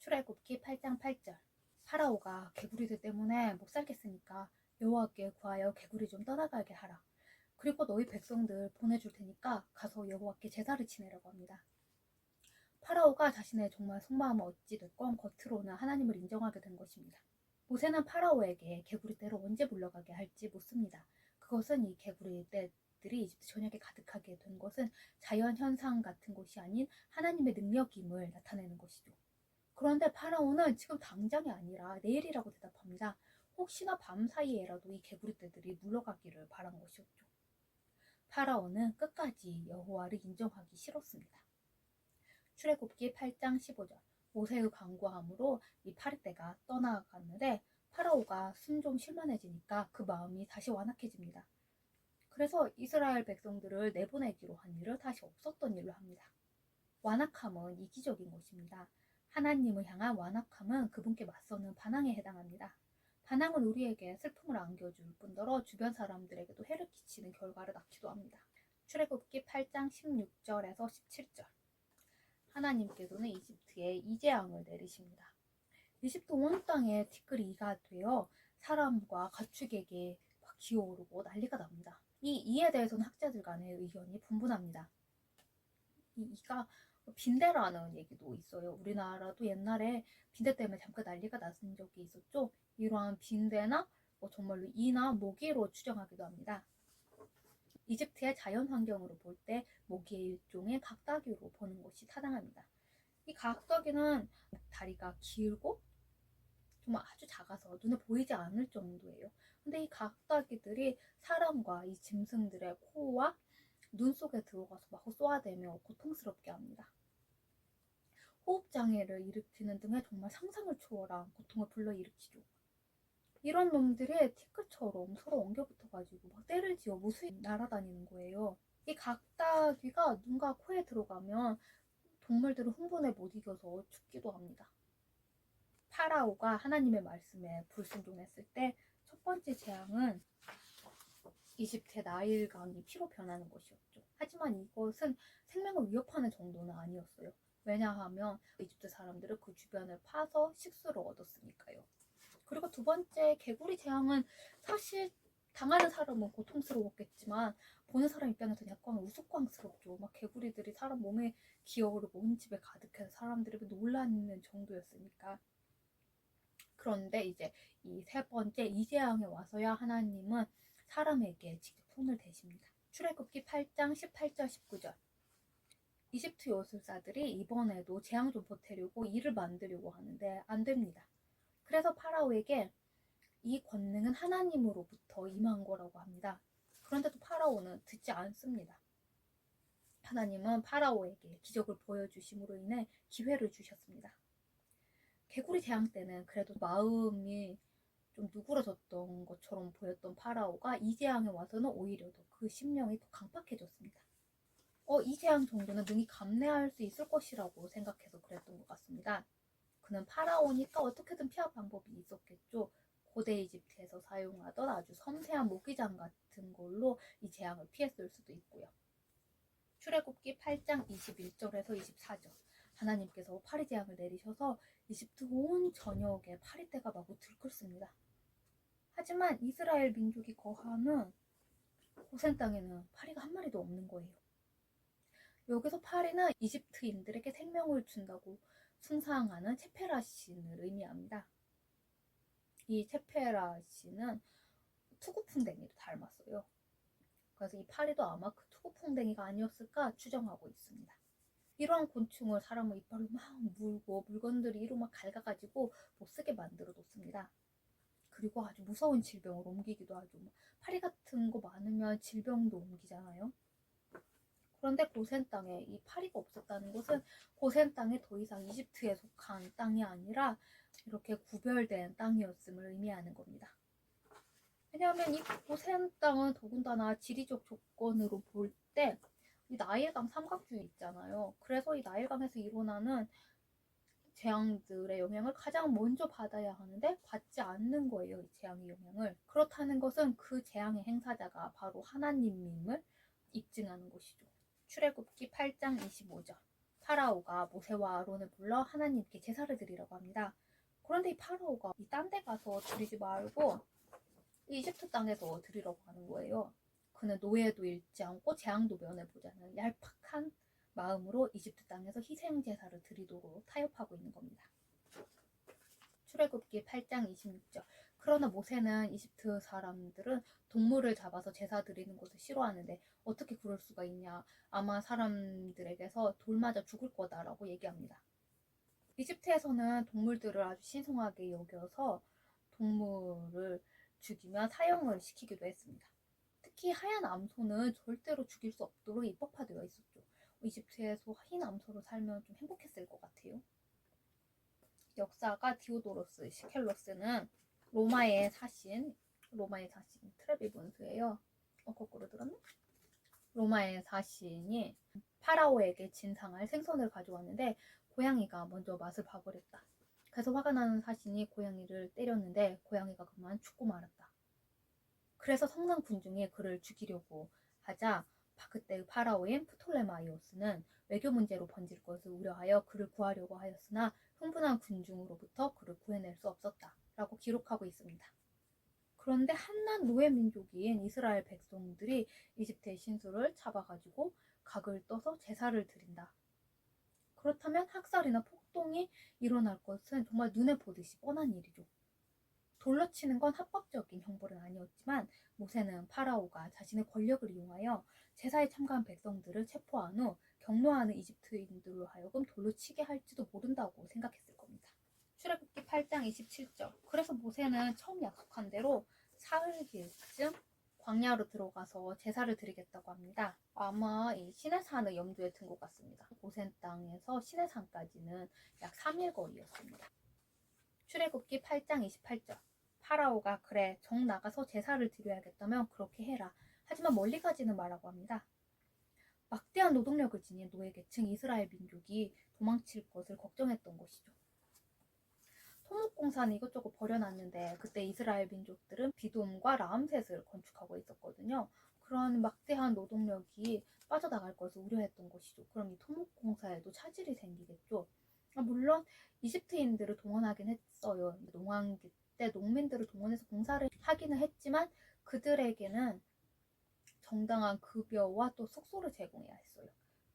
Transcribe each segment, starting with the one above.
출애굽기 8장 8절. 파라오가 개구리들 때문에 못 살겠으니까 여호와께 구하여 개구리 좀 떠나가게 하라. 그리고 너희 백성들 보내줄 테니까 가서 여호와께 제사를 지내라고 합니다. 파라오가 자신의 정말 속마음은 어찌됐건 겉으로는 하나님을 인정하게 된 것입니다. 모세는 파라오에게 개구리 떼로 언제 물러가게 할지 묻습니다. 그것은 이 개구리 떼들이 이집트 전역에 가득하게 된 것은 자연현상 같은 것이 아닌 하나님의 능력임을 나타내는 것이죠. 그런데 파라오는 지금 당장이 아니라 내일이라고 대답합니다. 혹시나 밤 사이에라도 이 개구리 떼들이 물러가기를 바란 것이었죠. 파라오는 끝까지 여호와를 인정하기 싫었습니다. 출애굽기 8장 15절. 모세의 간구함으로 이 파리떼가 떠나갔는데 파라오가 순종 실만해지니까 그 마음이 다시 완악해집니다. 그래서 이스라엘 백성들을 내보내기로 한 일을 다시 없었던 일로 합니다. 완악함은 이기적인 것입니다. 하나님을 향한 완악함은 그분께 맞서는 반항에 해당합니다. 반항은 우리에게 슬픔을 안겨줄 뿐더러 주변 사람들에게도 해를 끼치는 결과를 낳기도 합니다. 출애굽기 8장 16절에서 17절. 하나님께서는 이집트에 이재앙을 내리십니다. 이집트 온 땅에 티끌이가 되어 사람과 가축에게 기어오르고 난리가 납니다. 이 이에 대해서는 학자들 간의 의견이 분분합니다. 이 이가 빈대라는 얘기도 있어요. 우리나라도 옛날에 빈대 때문에 잠깐 난리가 났은 적이 있었죠. 이러한 빈대나 정말로 이나 모기로 추정하기도 합니다. 이집트의 자연 환경으로 볼 때 모기의 일종의 각다기로 보는 것이 타당합니다. 이 각다기는 다리가 길고 정말 아주 작아서 눈에 보이지 않을 정도예요. 근데 이 각다기들이 사람과 이 짐승들의 코와 눈 속에 들어가서 막 쏘아대며 고통스럽게 합니다. 호흡장애를 일으키는 등의 정말 상상을 초월한 고통을 불러일으키죠. 이런 놈들이 티끌처럼 서로 엉겨붙어가지고 막 때를 지어 무수히 날아다니는 거예요. 이 각다귀가 눈과 코에 들어가면 동물들은 흥분에 못 이겨서 죽기도 합니다. 파라오가 하나님의 말씀에 불순종했을 때 첫 번째 재앙은 이집트의 나일강이 피로 변하는 것이었죠. 하지만 이것은 생명을 위협하는 정도는 아니었어요. 왜냐하면 이집트 사람들은 그 주변을 파서 식수를 얻었으니까요. 그리고 두 번째 개구리 재앙은 사실 당하는 사람은 고통스러웠겠지만 보는 사람 입장에서는 약간 우스꽝스럽죠. 막 개구리들이 사람 몸에 기어오르고 온 집에 가득해서 사람들이 놀라는 정도였으니까. 그런데 이제 이 세 번째 이 재앙에 와서야 하나님은 사람에게 직접 손을 대십니다. 출애굽기 8장 18절 19절. 이집트 요술사들이 이번에도 재앙 좀 보태려고 일을 만들려고 하는데 안 됩니다. 그래서 파라오에게 이 권능은 하나님으로부터 임한 거라고 합니다. 그런데도 파라오는 듣지 않습니다. 하나님은 파라오에게 기적을 보여주심으로 인해 기회를 주셨습니다. 개구리 재앙 때는 그래도 마음이 좀 누그러졌던 것처럼 보였던 파라오가 이 재앙에 와서는 오히려 더 그 심령이 더 강팍해졌습니다. 이 재앙 정도는 능히 감내할 수 있을 것이라고 생각해서 그랬던 것 같습니다. 그는 파라오니까 어떻게든 피할 방법이 있었겠죠. 고대 이집트에서 사용하던 아주 섬세한 모기장 같은 걸로 이 재앙을 피했을 수도 있고요. 출애굽기 8장 21절에서 24절. 하나님께서 파리 재앙을 내리셔서 이집트 온 전역에 파리떼가 마구 들끓습니다. 하지만 이스라엘 민족이 거하는 고센 땅에는 파리가 한 마리도 없는 거예요. 여기서 파리는 이집트인들에게 생명을 준다고 숭상하는 체페라 신을 의미합니다. 이 체페라 신은 투구풍뎅이를 닮았어요. 그래서 이 파리도 아마 그 투구풍뎅이가 아니었을까 추정하고 있습니다. 이러한 곤충을 사람의 이빨로 막 물고 물건들이 이로 막 갉아가지고 못쓰게 만들어 놓습니다. 그리고 아주 무서운 질병을 옮기기도 하죠. 파리 같은 거 많으면 질병도 옮기잖아요. 그런데 고센 땅에 이 파리가 없었다는 것은 고센 땅에 더 이상 이집트에 속한 땅이 아니라 이렇게 구별된 땅이었음을 의미하는 겁니다. 왜냐하면 이 고센 땅은 더군다나 지리적 조건으로 볼 때 이 나일강 삼각주의 있잖아요. 그래서 이 나일강에서 일어나는 재앙들의 영향을 가장 먼저 받아야 하는데 받지 않는 거예요. 이 재앙의 영향을. 그렇다는 것은 그 재앙의 행사자가 바로 하나님임을 입증하는 것이죠. 출애굽기 8장 25절. 파라오가 모세와 아론을 불러 하나님께 제사를 드리라고 합니다. 그런데 이 파라오가 이 딴 데 가서 드리지 말고 이집트 땅에서 드리라고 하는 거예요. 그는 노예도 잃지 않고 재앙도 면해보자는 얄팍한 마음으로 이집트 땅에서 희생 제사를 드리도록 타협하고 있는 겁니다. 출애굽기 8장 26절. 그러나 모세는 이집트 사람들은 동물을 잡아서 제사 드리는 것을 싫어하는데 어떻게 그럴 수가 있냐. 아마 사람들에게서 돌 맞아 죽을 거다라고 얘기합니다. 이집트에서는 동물들을 아주 신성하게 여겨서 동물을 죽이면 사형을 시키기도 했습니다. 특히 하얀 암소는 절대로 죽일 수 없도록 입법화되어 있었죠. 이집트에서 흰 암소로 살면 좀 행복했을 것 같아요. 역사가 디오도로스 시켈로스는 로마의 사신 트레비 분수예요. 거꾸로 들었네? 로마의 사신이 파라오에게 진상할 생선을 가져왔는데 고양이가 먼저 맛을 봐버렸다. 그래서 화가 나는 사신이 고양이를 때렸는데 고양이가 그만 죽고 말았다. 그래서 성난 군중이 그를 죽이려고 하자 그때 파라오인 프톨레마이오스는 외교 문제로 번질 것을 우려하여 그를 구하려고 하였으나 흥분한 군중으로부터 그를 구해낼 수 없었다 라고 기록하고 있습니다. 그런데 한낱 노예 민족인 이스라엘 백성들이 이집트의 신수를 잡아가지고 각을 떠서 제사를 드린다. 그렇다면 학살이나 폭동이 일어날 것은 정말 눈에 보듯이 뻔한 일이죠. 돌로 치는 건 합법적인 형벌은 아니었지만 모세는 파라오가 자신의 권력을 이용하여 제사에 참가한 백성들을 체포한 후 경노하는 이집트인들로 하여금 돌로 치게 할지도 모른다고 생각했을 겁니다. 출애굽기 8장 27절. 그래서 모세는 처음 약속한 대로 사흘길쯤 광야로 들어가서 제사를 드리겠다고 합니다. 아마 이 시내산을 염두에 둔 것 같습니다. 고센 땅에서 시내산까지는 약 3일 거리였습니다. 출애굽기 8장 28절. 파라오가 그래 정 나가서 제사를 드려야겠다면 그렇게 해라. 하지만 멀리 가지는 말라고 합니다. 막대한 노동력을 지닌 노예계층 이스라엘 민족이 도망칠 것을 걱정했던 것이죠. 토목공사는 이것저것 버려놨는데 그때 이스라엘 민족들은 비돔과 라암셋을 건축하고 있었거든요. 그런 막대한 노동력이 빠져나갈 것을 우려했던 것이죠. 그럼 이 토목공사에도 차질이 생기겠죠. 물론 이집트인들을 동원하긴 했어요. 농한기 때 농민들을 동원해서 공사를 하기는 했지만 그들에게는 정당한 급여와 또 숙소를 제공해야 했어요.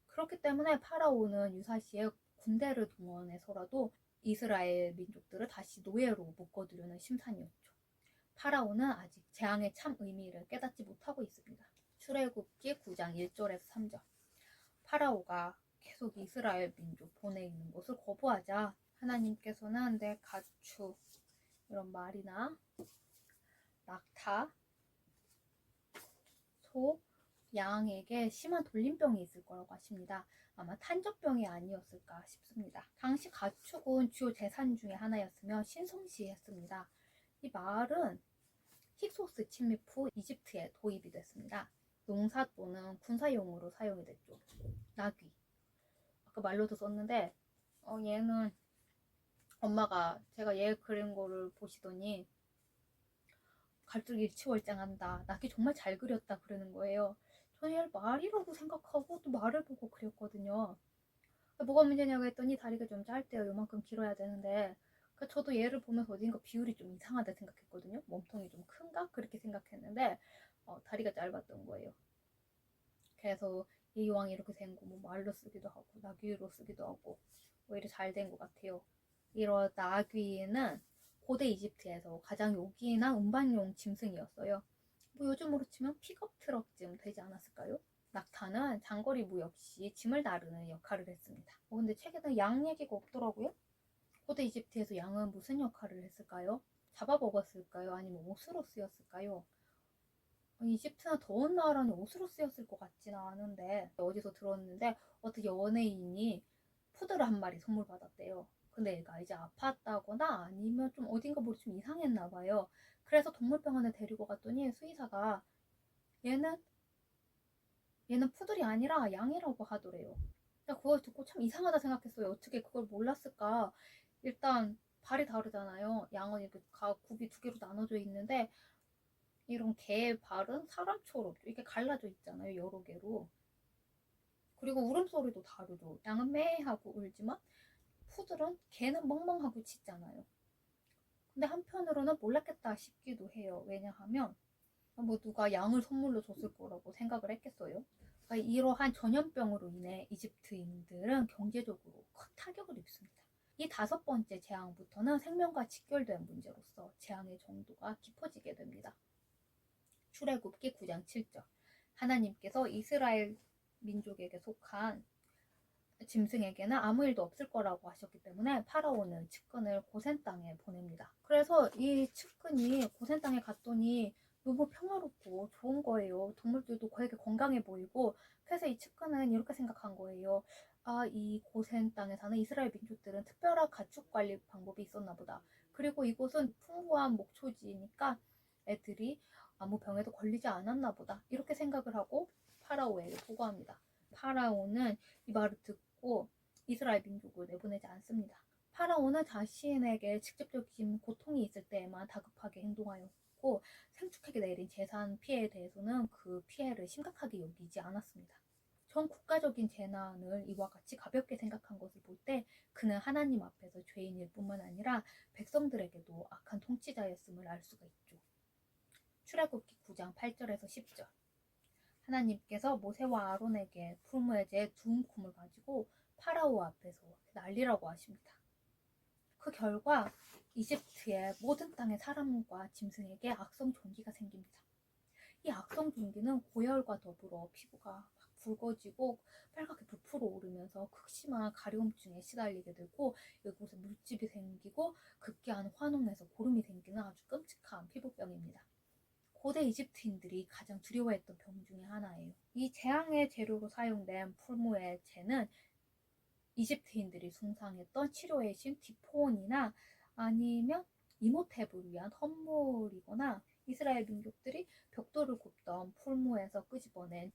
그렇기 때문에 파라오는 유사시에 군대를 동원해서라도 이스라엘 민족들을 다시 노예로 묶어두려는 심산이었죠. 파라오는 아직 재앙의 참 의미를 깨닫지 못하고 있습니다. 출애굽기 9장 1절에서 3절. 파라오가 계속 이스라엘 민족 보내있는 것을 거부하자 하나님께서는 내 가축 이런 말이나 낙타, 소, 양에게 심한 돌림병이 있을 거라고 하십니다. 아마 탄저병이 아니었을까 싶습니다. 당시 가축은 주요 재산 중에 하나였으며 신성시했습니다. 이 말은 힉소스 침입 후 이집트에 도입이 됐습니다. 농사 또는 군사용으로 사용이 됐죠. 나귀. 아까 말로도 썼는데 얘는 엄마가 제가 얘 그린 거를 보시더니 갈등 일치월장한다. 나귀 정말 잘 그렸다 그러는 거예요. 저는 얘를 말이라고 생각하고 또 말을 보고 그렸거든요. 뭐가 문제냐고 했더니 다리가 좀 짧대요. 요만큼 길어야 되는데 저도 얘를 보면서 어딘가 비율이 좀 이상하다 생각했거든요. 몸통이 좀 큰가? 그렇게 생각했는데 다리가 짧았던 거예요. 그래서 이 이왕 이렇게 된 거 뭐 말로 쓰기도 하고 나귀로 쓰기도 하고 오히려 잘 된 것 같아요. 이런 나귀는 고대 이집트에서 가장 요긴한 운반용 짐승이었어요. 뭐 요즘으로 치면 픽업 트럭쯤 되지 않았을까요? 낙타는 장거리 무역 시 짐을 나르는 역할을 했습니다. 근데 책에는 양 얘기가 없더라고요. 고대 이집트에서 양은 무슨 역할을 했을까요? 잡아먹었을까요? 아니면 옷으로 쓰였을까요? 이집트는 더운 나라는 옷으로 쓰였을 것 같지는 않은데 어디서 들었는데 어떤 연예인이 푸드를 한 마리 선물 받았대요. 근데 얘가 이제 아팠다거나 아니면 좀 어딘가 뭐 좀 이상했나 봐요. 그래서 동물병원에 데리고 갔더니 수의사가 얘는 푸들이 아니라 양이라고 하더래요. 그걸 듣고 참 이상하다 생각했어요. 어떻게 그걸 몰랐을까? 일단 발이 다르잖아요. 양은 이렇게 굽이 두 개로 나눠져 있는데 이런 개의 발은 사람처럼 이렇게 갈라져 있잖아요. 여러 개로. 그리고 울음소리도 다르죠. 양은 매 하고 울지만 푸들은 개는 멍멍하고 짖잖아요. 근데 한편으로는 몰랐겠다 싶기도 해요. 왜냐하면 뭐 누가 양을 선물로 줬을 거라고 생각을 했겠어요. 그러니까 이러한 전염병으로 인해 이집트인들은 경제적으로 큰 타격을 입습니다. 이 5번째 재앙부터는 생명과 직결된 문제로서 재앙의 정도가 깊어지게 됩니다. 출애굽기 9장 7절. 하나님께서 이스라엘 민족에게 속한 짐승에게는 아무 일도 없을 거라고 하셨기 때문에 파라오는 측근을 고센 땅에 보냅니다. 그래서 이 측근이 고센 땅에 갔더니 너무 평화롭고 좋은 거예요. 동물들도 되게 건강해 보이고. 그래서 이 측근은 이렇게 생각한 거예요. 아, 이 고센 땅에 사는 이스라엘 민족들은 특별한 가축 관리 방법이 있었나 보다. 그리고 이곳은 풍부한 목초지니까 애들이 아무 병에도 걸리지 않았나 보다. 이렇게 생각을 하고 파라오에게 보고합니다. 파라오는 이 말을 듣고 이스라엘 민족을 내보내지 않습니다. 파라오는 자신에게 직접적인 고통이 있을 때에만 다급하게 행동하였고 생축하게 내린 재산 피해에 대해서는 그 피해를 심각하게 여기지 않았습니다. 전 국가적인 재난을 이와 같이 가볍게 생각한 것을 볼 때 그는 하나님 앞에서 죄인일 뿐만 아니라 백성들에게도 악한 통치자였음을 알 수가 있죠. 출애굽기 9장 8절에서 10절. 하나님께서 모세와 아론에게 풀무에 두 움큼을 가지고 파라오 앞에서 날리라고 하십니다. 그 결과 이집트의 모든 땅의 사람과 짐승에게 악성 종기가 생깁니다. 이 악성 종기는 고열과 더불어 피부가 막 붉어지고 빨갛게 부풀어 오르면서 극심한 가려움증에 시달리게 되고 이곳에 물집이 생기고 급기야는 환원에서 고름이 생기는 아주 끔찍한 피부병입니다. 고대 이집트인들이 가장 두려워했던 병 중에 하나예요. 이 재앙의 재료로 사용된 풀무의 재는 이집트인들이 숭상했던 치료의 신 디폰이나 아니면 이모탭을 위한 헌물이거나 이스라엘 민족들이 벽돌을 굽던 풀무에서 끄집어낸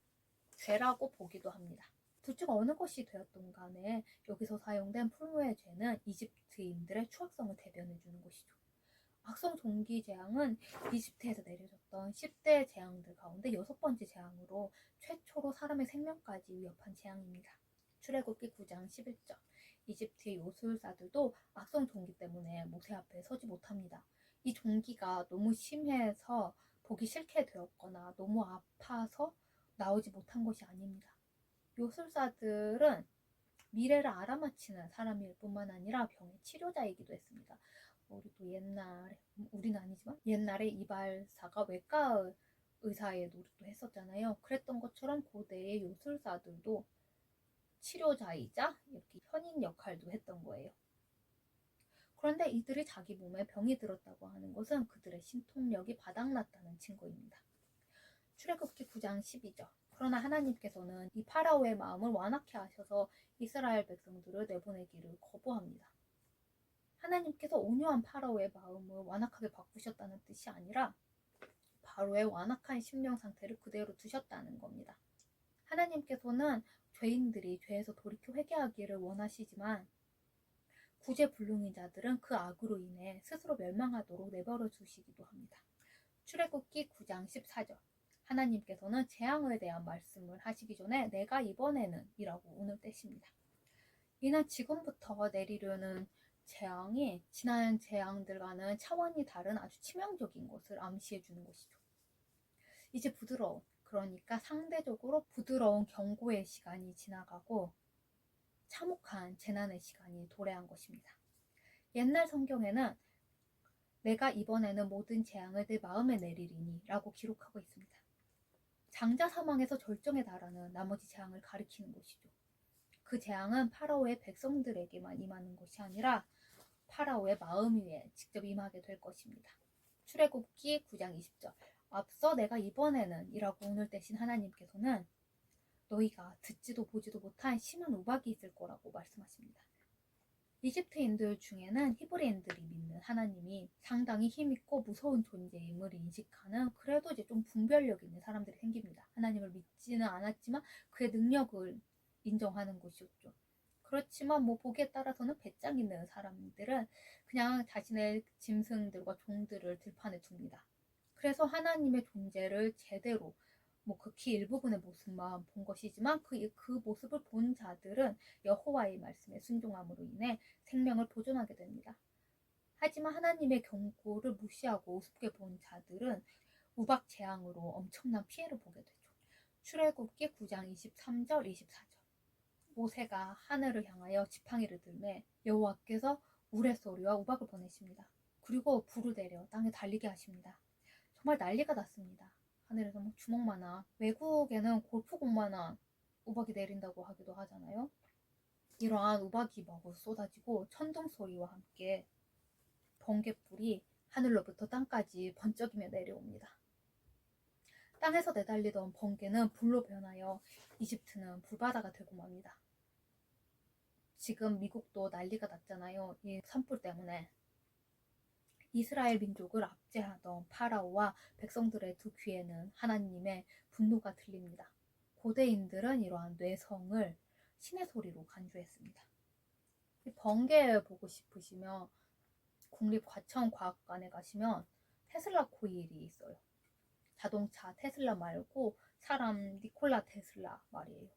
죄라고 보기도 합니다. 둘 중 어느 것이 되었던 간에 여기서 사용된 풀무의 죄는 이집트인들의 추악성을 대변해주는 것이죠. 악성 종기 재앙은 이집트에서 내려졌던 10대 재앙들 가운데 6번째 재앙으로 최초로 사람의 생명까지 위협한 재앙입니다. 출애굽기 9장 11절. 이집트의 요술사들도 악성 종기 때문에 모세 앞에 서지 못합니다. 이 종기가 너무 심해서 보기 싫게 되었거나 너무 아파서 나오지 못한 것이 아닙니다. 요술사들은 미래를 알아맞히는 사람일 뿐만 아니라 병의 치료자이기도 했습니다. 우리도 옛날에, 우리는 아니지만 옛날에 이발사가 외과 의사의 노릇도 했었잖아요. 그랬던 것처럼 고대의 요술사들도 치료자이자 이렇게 현인 역할도 했던 거예요. 그런데 이들이 자기 몸에 병이 들었다고 하는 것은 그들의 신통력이 바닥났다는 증거입니다. 출애굽기 9장 12절. 그러나 하나님께서는 이 파라오의 마음을 완악해 하셔서 이스라엘 백성들을 내보내기를 거부합니다. 하나님께서 온유한 파라오의 마음을 완악하게 바꾸셨다는 뜻이 아니라 바로의 완악한 심령 상태를 그대로 두셨다는 겁니다. 하나님께서는 죄인들이 죄에서 돌이켜 회개하기를 원하시지만 구제불능인 자들은 그 악으로 인해 스스로 멸망하도록 내버려 두시기도 합니다. 출애굽기 9장 14절. 하나님께서는 재앙에 대한 말씀을 하시기 전에 내가 이번에는 이라고 운을 떼십니다. 이는 지금부터 내리려는 재앙이 지난 재앙들과는 차원이 다른 아주 치명적인 것을 암시해 주는 것이죠. 이제 부드러운, 그러니까 상대적으로 부드러운 경고의 시간이 지나가고 참혹한 재난의 시간이 도래한 것입니다. 옛날 성경에는 내가 이번에는 모든 재앙을 내 마음에 내리리니 라고 기록하고 있습니다. 장자 사망에서 절정에 달하는 나머지 재앙을 가리키는 것이죠. 그 재앙은 파라오의 백성들에게만 임하는 것이 아니라 파라오의 마음 위에 직접 임하게 될 것입니다. 출애굽기 9장 20절. 앞서 내가 이번에는 이라고 운을 떼신 하나님께서는 너희가 듣지도 보지도 못한 심한 우박이 있을 거라고 말씀하십니다. 이집트인들 중에는 히브리인들이 믿는 하나님이 상당히 힘있고 무서운 존재임을 인식하는 그래도 이제 좀 분별력 있는 사람들이 생깁니다. 하나님을 믿지는 않았지만 그의 능력을 인정하는 것이었죠. 그렇지만 뭐 보기에 따라서는 배짱 있는 사람들은 그냥 자신의 짐승들과 종들을 들판에 둡니다. 그래서 하나님의 존재를 제대로 뭐 극히 일부분의 모습만 본 것이지만 그 모습을 본 자들은 여호와의 말씀에 순종함으로 인해 생명을 보존하게 됩니다. 하지만 하나님의 경고를 무시하고 우습게 본 자들은 우박 재앙으로 엄청난 피해를 보게 되죠. 출애굽기 9장 23절 24절. 모세가 하늘을 향하여 지팡이를 들매 여호와께서 우레소리와 우박을 보내십니다. 그리고 불을 내려 땅에 달리게 하십니다. 정말 난리가 났습니다. 하늘에서 막 주먹만한, 외국에는 골프공만한 우박이 내린다고 하기도 하잖아요. 이러한 우박이 마구 쏟아지고 천둥 소리와 함께 번갯불이 하늘로부터 땅까지 번쩍이며 내려옵니다. 땅에서 내달리던 번개는 불로 변하여 이집트는 불바다가 되고 맙니다. 지금 미국도 난리가 났잖아요. 이 산불 때문에. 이스라엘 민족을 압제하던 파라오와 백성들의 두 귀에는 하나님의 분노가 들립니다. 고대인들은 이러한 뇌성을 신의 소리로 간주했습니다. 번개 보고 싶으시면 국립과천과학관에 가시면 테슬라 코일이 있어요. 자동차 테슬라 말고 사람 니콜라 테슬라 말이에요.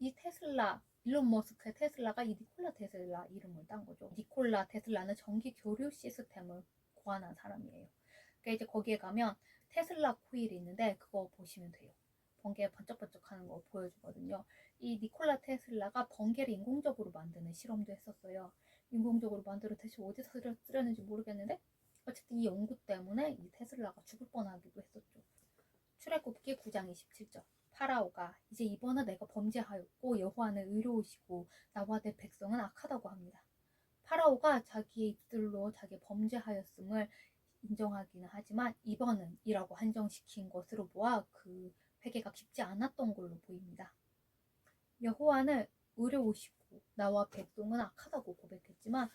이 테슬라, 일론 머스크의 테슬라가 이 니콜라 테슬라 이름을 딴 거죠. 니콜라 테슬라는 전기 교류 시스템을 고안한 사람이에요. 그러니까 이제 거기에 가면 테슬라 코일이 있는데 그거 보시면 돼요. 번개 번쩍번쩍하는 거 보여주거든요. 이 니콜라 테슬라가 번개를 인공적으로 만드는 실험도 했었어요. 인공적으로 만들어 대체 어디서 쓰려는지 모르겠는데 어쨌든 이 연구 때문에 이 테슬라가 죽을 뻔하기도 했었죠. 출애굽기 9장 27절. 파라오가 이제 이번은 내가 범죄하였고 여호와는 의로우시고 나와 내 백성은 악하다고 합니다. 파라오가 자기의 입술로 자기 범죄하였음을 인정하기는 하지만 이번은 이라고 한정시킨 것으로 보아 그 회개가 깊지 않았던 걸로 보입니다. 여호와는 의로우시고 나와 백성은 악하다고 고백했지만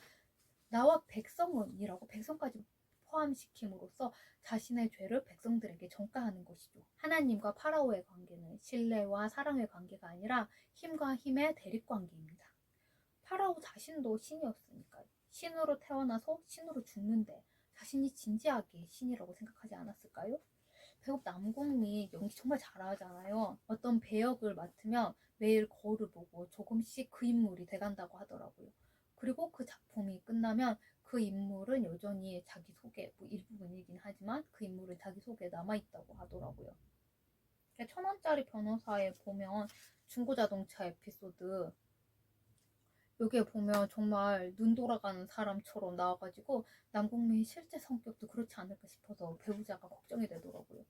나와 백성은 이라고 백성까지 포함시킴으로써 자신의 죄를 백성들에게 전가하는 것이죠. 하나님과 파라오의 관계는 신뢰와 사랑의 관계가 아니라 힘과 힘의 대립관계입니다. 파라오 자신도 신이었으니까요. 신으로 태어나서 신으로 죽는데 자신이 진지하게 신이라고 생각하지 않았을까요? 배우 남궁미 연기 정말 잘하잖아요. 어떤 배역을 맡으면 매일 거울을 보고 조금씩 그 인물이 돼간다고 하더라고요. 그리고 그 작품이 끝나면 그 인물은 여전히 자기 속에 뭐 일부분이긴 하지만 그 인물은 자기 속에 남아있다고 하더라고요. 1,000원짜리 변호사에 보면 중고자동차 에피소드 여기에 보면 정말 눈 돌아가는 사람처럼 나와가지고 남궁미의 실제 성격도 그렇지 않을까 싶어서 배우자가 걱정이 되더라고요.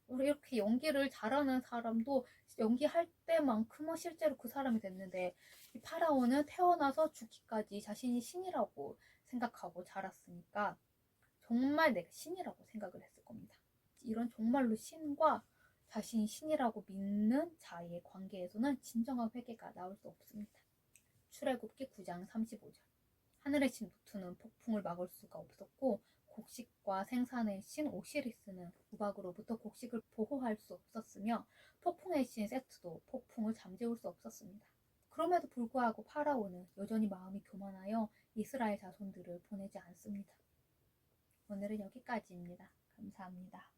우리 이렇게 연기를 잘하는 사람도 연기할 때만큼은 실제로 그 사람이 됐는데 이 파라오는 태어나서 죽기까지 자신이 신이라고 생각하고 자랐으니까 정말 내가 신이라고 생각을 했을 겁니다. 이런 정말로 신과 자신이 신이라고 믿는 자의 관계에서는 진정한 회개가 나올 수 없습니다. 출애굽기 9장 35절. 하늘의 신 누투는 폭풍을 막을 수가 없었고 곡식과 생산의 신 오시리스는 우박으로부터 곡식을 보호할 수 없었으며 폭풍의 신 세트도 폭풍을 잠재울 수 없었습니다. 그럼에도 불구하고 파라오는 여전히 마음이 교만하여 이스라엘 자손들을 보내지 않습니다. 오늘은 여기까지입니다. 감사합니다.